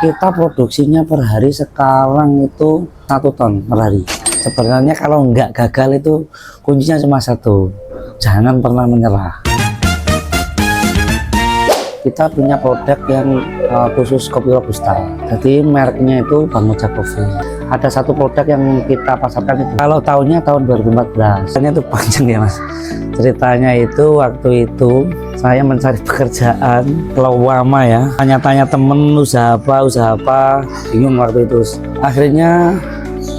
Kita produksinya per hari sekarang itu 1 ton per hari. Sebenarnya kalau nggak gagal itu kuncinya cuma satu, jangan pernah menyerah. Kita punya produk yang khusus kopi robusta. Jadi mereknya itu Bang Ojak Coffee. Ada satu produk yang kita pasarkan itu. Kalau tahunnya tahun 2014. Ceritanya itu panjang ya mas. Ceritanya itu waktu itu saya mencari pekerjaan lama ya. Tanya-tanya temen usaha apa, bingung waktu itu. Akhirnya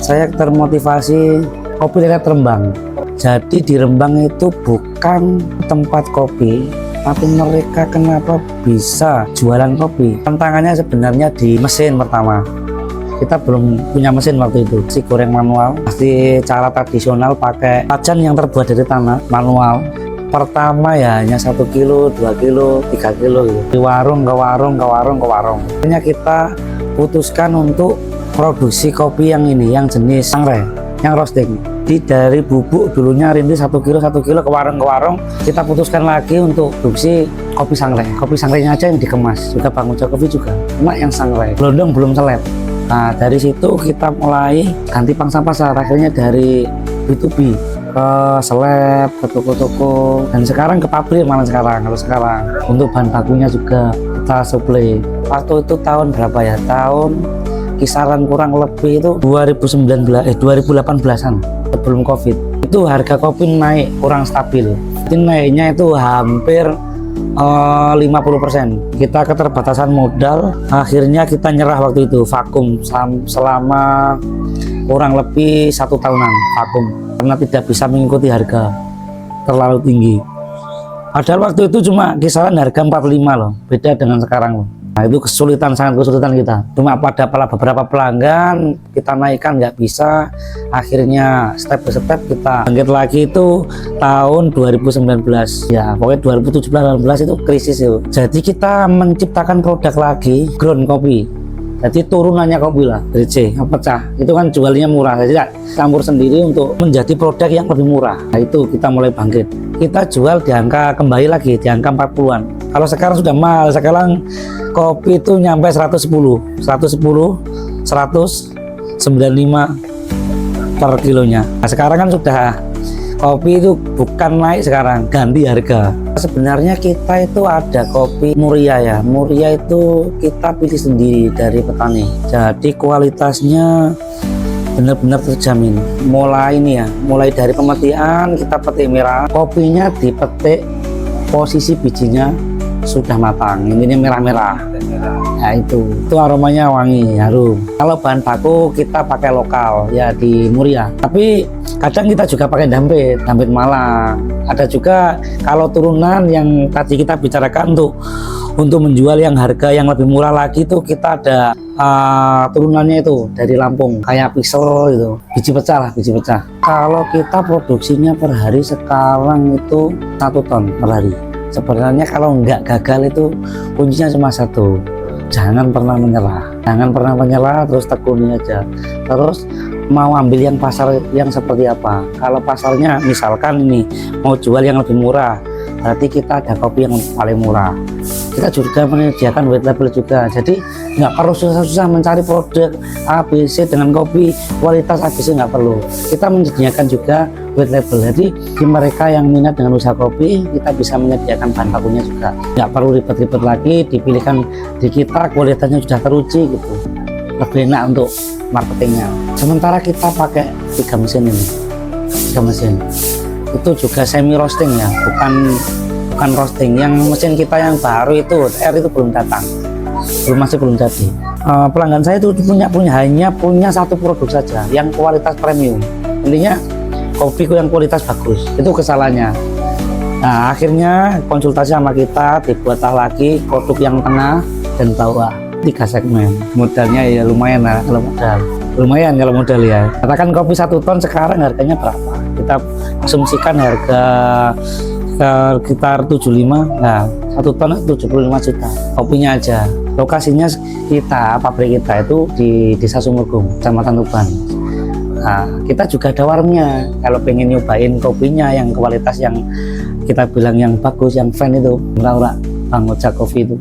saya termotivasi kopi lihat Rembang. Jadi di Rembang itu bukan tempat kopi, tapi mereka kenapa bisa jualan kopi? Tantangannya sebenarnya di mesin pertama. Kita belum punya mesin waktu itu, si goreng manual, pasti cara tradisional pakai tajan yang terbuat dari tanah manual. Pertama ya hanya 1 kilo, 2 kilo, 3 kilo gitu. Di warung ke warung. Akhirnya kita putuskan untuk produksi kopi yang ini, yang jenis sangrai, yang roasting. Dari bubuk dulunya rintis 1 kilo ke warung, kita putuskan lagi untuk produksi kopi sangrai. Kopi sangrainya aja yang dikemas, juga Bang Ojak Coffee juga, cuma yang sangrai, gelondong belum seleb. Nah dari situ kita mulai ganti pangsa pasar, akhirnya dari B2B ke seleb, ke toko-toko, dan sekarang ke pabrik malah sekarang. Kalau sekarang untuk bahan bakunya juga kita supply. Waktu itu tahun berapa ya? Tahun kisaran kurang lebih itu 2018-an sebelum COVID. Itu harga kopi naik kurang stabil. Jadi naiknya itu hampir 50%. Kita keterbatasan modal, akhirnya kita nyerah waktu itu, vakum selama kurang lebih 1 tahunan vakum karena tidak bisa mengikuti harga terlalu tinggi. Padahal waktu itu cuma kisaran harga 45 loh, beda dengan sekarang loh. Nah itu sangat kesulitan kita. Cuma pada beberapa pelanggan kita naikkan nggak bisa, akhirnya step by step kita bangkit lagi itu tahun 2019 ya, pokoknya 2017-2018 itu krisis itu. Jadi kita menciptakan produk lagi, ground kopi. Jadi turunannya kopi lah, dari C, pecah. Itu kan jualnya murah, jadi campur sendiri untuk menjadi produk yang lebih murah. Nah itu kita mulai bangkit. Kita jual di angka, kembali lagi di angka 40-an. Kalau sekarang sudah mahal, sekarang kopi itu nyampe 110, 195 per kilonya. Nah sekarang kan sudah kopi itu bukan naik sekarang, ganti harga. Sebenarnya kita itu ada kopi Muria ya. Muria itu kita pilih sendiri dari petani. Jadi kualitasnya benar-benar terjamin. Mulai ini ya, mulai dari pemetikan kita petik merah, kopinya dipetik posisi bijinya sudah matang, ini merah-merah. Nah itu aromanya wangi, harum. Kalau bahan baku kita pakai lokal ya di Muria, tapi kadang kita juga pakai Dampit Malang. Ada juga kalau turunan yang tadi kita bicarakan untuk menjual yang harga yang lebih murah lagi itu kita ada turunannya itu dari Lampung, kayak Pixel itu, biji pecah. Kalau kita produksinya per hari sekarang itu 1 ton per hari. Sebenarnya kalau nggak gagal itu kuncinya cuma satu, jangan pernah menyerah, terus tekuni aja, terus mau ambil yang pasar yang seperti apa. Kalau pasarnya misalkan ini mau jual yang lebih murah, berarti kita ada kopi yang paling murah. Kita juga menyediakan white label juga, jadi nggak perlu susah-susah mencari produk ABC dengan kopi kualitas ABC, nggak perlu. Kita menyediakan juga white label, jadi di mereka yang minat dengan usaha kopi kita bisa menyediakan bahan bakunya juga, nggak perlu ribet-ribet lagi, dipilihkan di kita, kualitasnya sudah teruji gitu, lebih enak untuk marketingnya. Sementara kita pakai 3 mesin ini, 3 mesin itu juga semi roasting ya, bukan roasting. Yang mesin kita yang baru itu R itu belum datang, masih belum jadi. Pelanggan saya itu hanya punya satu produk saja yang kualitas premium, intinya kopiku yang kualitas bagus, itu kesalahannya. Nah akhirnya konsultasi sama kita, dibuatlah lagi produk yang tengah dan bawah, 3 segmen. Modalnya ya lumayan lah kalau modal ya. Katakan kopi 1 ton sekarang harganya berapa, kita asumsikan harga sekitar 75, nah 1 ton 75 juta kopinya aja. Lokasinya pabrik kita itu di Desa Sumurgung, Kecamatan Tuban. Nah, kita juga ada warungnya. Kalau pengen nyobain kopinya yang kualitas yang kita bilang yang bagus, yang fan itu, murah-murah, Bang Ojak Coffee itu.